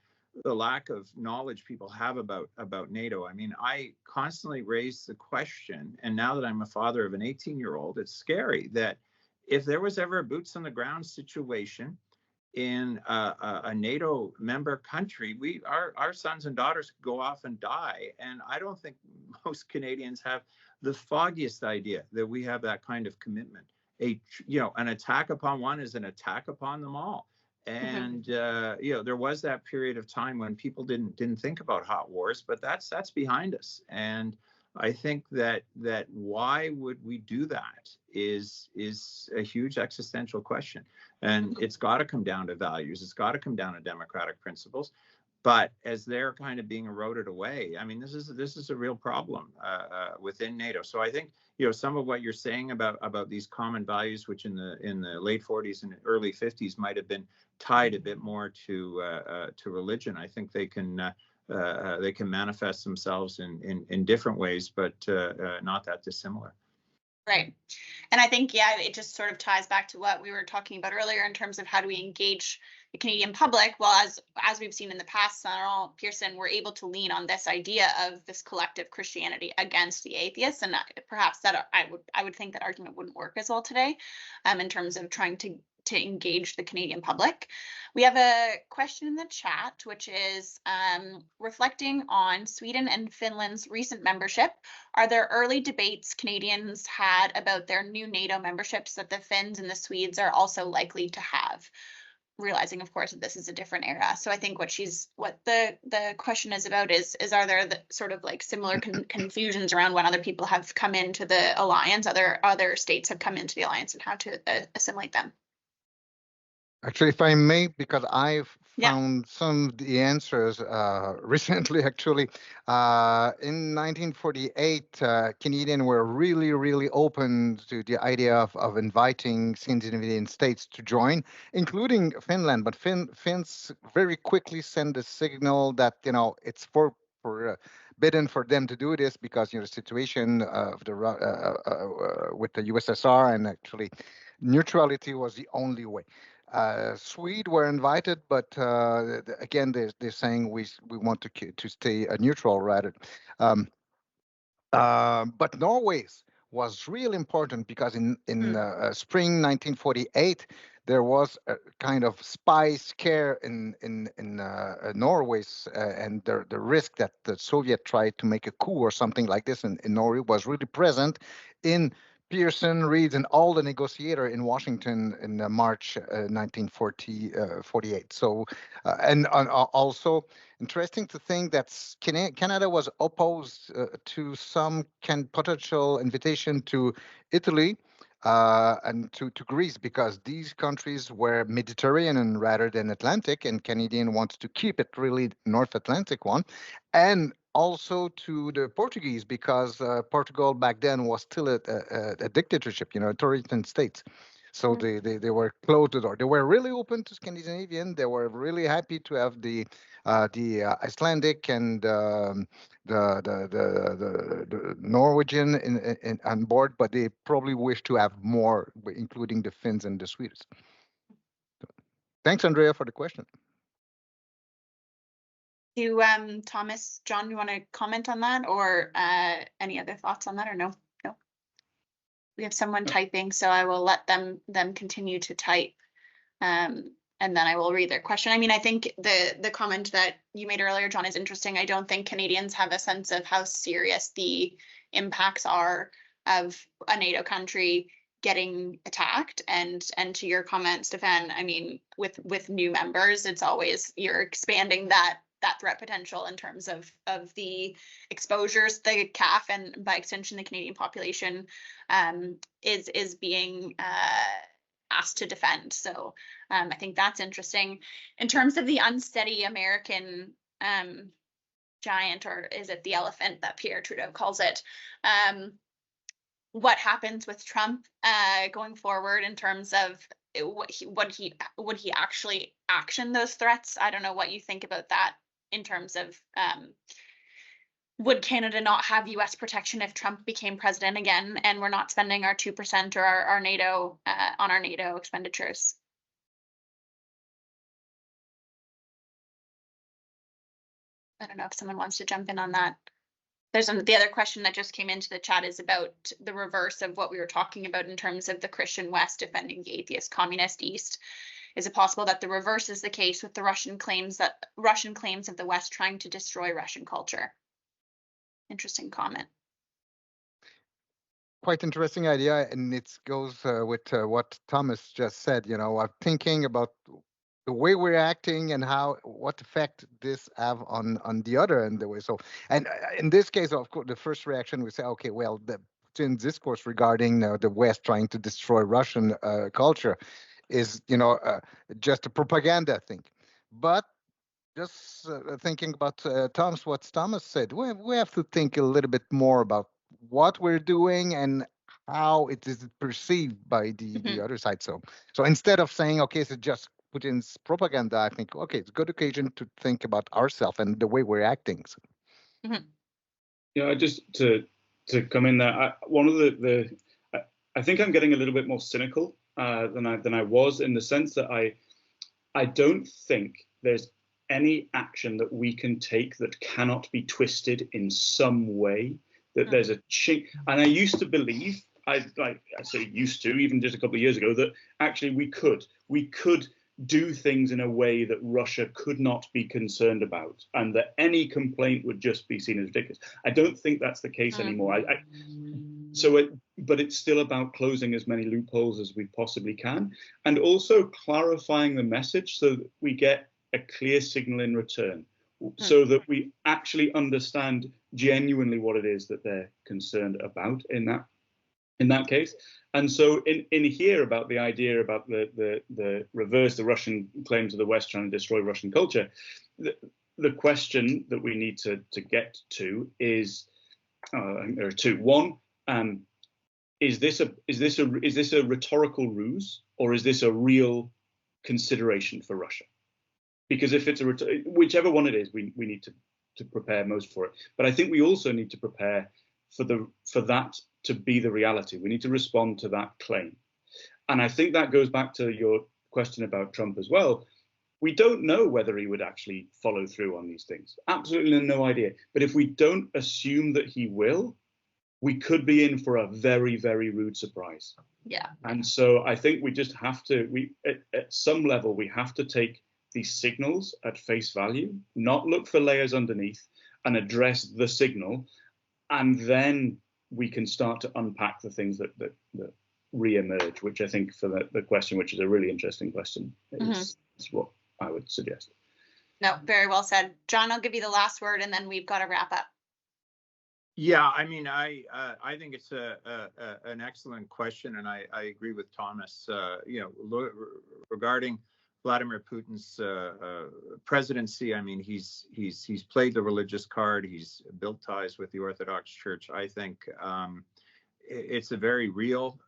the lack of knowledge people have about NATO. I mean, I constantly raise the question, and now that I'm a father of an 18-year-old, it's scary that if there was ever a boots on the ground situation in a NATO member country, our sons and daughters could go off and die. And I don't think most Canadians have the foggiest idea that we have that kind of commitment. An attack upon one is an attack upon them all. And there was that period of time when people didn't think about hot wars, but that's behind us. And I think that why would we do that is a huge existential question. And it's got to come down to values. It's got to come down to democratic principles. But as they're kind of being eroded away, I mean, this is a real problem within NATO. So I think, you know, some of what you're saying about these common values, which in the late 40s and early 50s might have been tied a bit more to religion. I think they can manifest themselves in different ways, but not that dissimilar. Right. And I think, yeah, it just sort of ties back to what we were talking about earlier in terms of how do we engage the Canadian public. Well, as we've seen in the past, Senator Pearson, we're able to lean on this idea of this collective Christianity against the atheists. And perhaps that I would think that argument wouldn't work as well today in terms of trying to engage the Canadian public. We have a question in the chat, which is reflecting on Sweden and Finland's recent membership. Are there early debates Canadians had about their new NATO memberships that the Finns and the Swedes are also likely to have? Realizing, of course, that this is a different era. So I think what the question is about is are there the sort of like similar confusions around when other people have come into the alliance, other states have come into the alliance, and how to assimilate them? Actually, if I may, because I've found some of the answers recently, actually. In 1948, Canadians were really, really open to the idea of inviting Scandinavian states to join, including Finland. But Finns very quickly send a signal that, you know, it's forbidden for them to do this because, you know, the situation of with the USSR, and actually neutrality was the only way. Sweden were invited, but again, they're saying we want to stay neutral rather. But Norway's was really important because in spring 1948 there was a kind of spy scare in Norway's, and the risk that the Soviet tried to make a coup or something like this in Norway was really present in Pearson, Reed, and all the negotiators in Washington in March 1948. So, and also interesting to think that Canada was opposed to some potential invitation to Italy and to Greece, because these countries were Mediterranean rather than Atlantic, and Canadian wanted to keep it really North Atlantic one. And also to the Portuguese, because Portugal back then was still a dictatorship, you know, authoritarian states. So they were closed the door. They were really open to Scandinavian. They were really happy to have the Icelandic and the Norwegian on board, but they probably wish to have more, including the Finns and the Swedes. Thanks, Andrea, for the question. Do Thomas, John, you want to comment on that, or any other thoughts on that, or no? No. We have someone typing, so I will let them continue to type, and then I will read their question. I mean, I think the comment that you made earlier, John, is interesting. I don't think Canadians have a sense of how serious the impacts are of a NATO country getting attacked, and to your comment, Stefan, I mean, with new members, it's always you're expanding that threat potential in terms of the exposures the CAF, and by extension the Canadian population is being asked to defend. So I think that's interesting. In terms of the unsteady American giant, or is it the elephant that Pierre Trudeau calls it, what happens with Trump going forward in terms of would he actually action those threats? I don't know what you think about that in terms of would Canada not have US protection if Trump became president again and we're not spending our 2% or our NATO on our NATO expenditures? I don't know if someone wants to jump in on that. There's the other question that just came into the chat is about the reverse of what we were talking about in terms of the Christian West defending the atheist communist East. Is it possible that the reverse is the case with the Russian claims of the West trying to destroy Russian culture? Interesting comment. Quite interesting idea, and it goes with what Thomas just said. You know, I'm thinking about the way we're acting and what effect this have on the other end of the way. So, and in this case, of course, the first reaction we say, okay, well, the discourse regarding the West trying to destroy Russian culture is, you know, just a propaganda thing. But just thinking about what Thomas said, we have to think a little bit more about what we're doing and how it is perceived by the other side. So instead of saying, okay, so just Putin's propaganda, I think, okay, it's a good occasion to think about ourselves and the way we're acting. So. Yeah, just to come in there, one of I think I'm getting a little bit more cynical than I was, in the sense that I don't think there's any action that we can take that cannot be twisted in some way, that there's a chink. And I used to believe, I say used to, even just a couple of years ago, that actually we could do things in a way that Russia could not be concerned about, and that any complaint would just be seen as ridiculous. I don't think that's the case anymore. But it's still about closing as many loopholes as we possibly can, and also clarifying the message so that we get a clear signal in return, so that we actually understand genuinely what it is that they're concerned about in that case. And so in here, about the idea about the reverse, the Russian claim to the West trying to destroy Russian culture, the question that we need to get to is, there are two. One, is this a rhetorical ruse, or is this a real consideration for Russia? Because if it's whichever one it is, we need to prepare most for it. But I think we also need to prepare for that to be the reality. We need to respond to that claim. And I think that goes back to your question about Trump as well. We don't know whether he would actually follow through on these things. Absolutely no idea. But if we don't assume that he will, we could be in for a very, very rude surprise. Yeah. And so I think we just have to, at some level, we have to take these signals at face value, not look for layers underneath, and address the signal. And then we can start to unpack the things that re-emerge, which I think for the question, which is a really interesting question, is what I would suggest. No, very well said. John, I'll give you the last word, and then we've got to wrap up. Yeah, I mean, I think it's an excellent question, and I agree with Thomas. Regarding Vladimir Putin's presidency, I mean, he's played the religious card. He's built ties with the Orthodox Church. I think it's a very real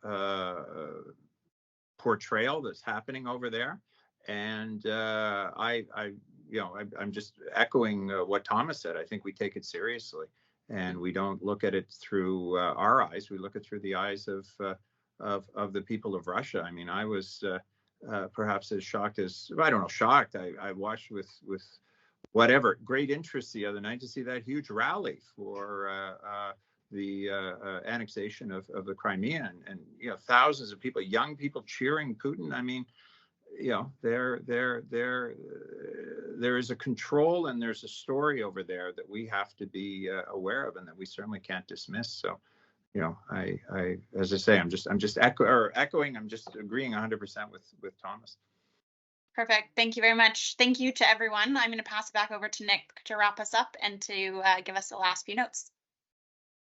portrayal that's happening over there, and I'm just echoing what Thomas said. I think we take it seriously, and we don't look at it through our eyes. We look at it through the eyes of the people of Russia. I mean, I was perhaps as shocked as, I don't know, shocked. I watched with whatever great interest the other night to see that huge rally for the annexation of the Crimea, and thousands of people, young people cheering Putin. I mean, there is a control, and there's a story over there that we have to be aware of, and that we certainly can't dismiss. So, I as I say, I'm just echoing. I'm just agreeing 100% with Thomas. Perfect. Thank you very much. Thank you to everyone. I'm going to pass it back over to Nick to wrap us up and to give us the last few notes.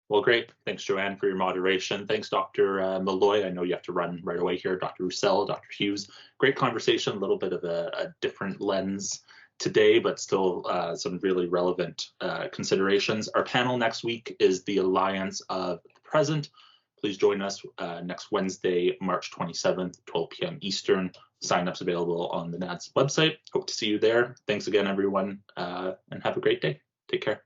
Well, great. Thanks, Joanne, for your moderation. Thanks, Dr. Malloy. I know you have to run right away here. Dr. Roussel, Dr. Hughes. Great conversation, a little bit of a different lens today, but still some really relevant considerations. Our panel next week is the Alliance of the Present. Please join us next Wednesday, March 27th, 12 p.m. Eastern. Sign-ups available on the NAADS website. Hope to see you there. Thanks again, everyone, and have a great day. Take care.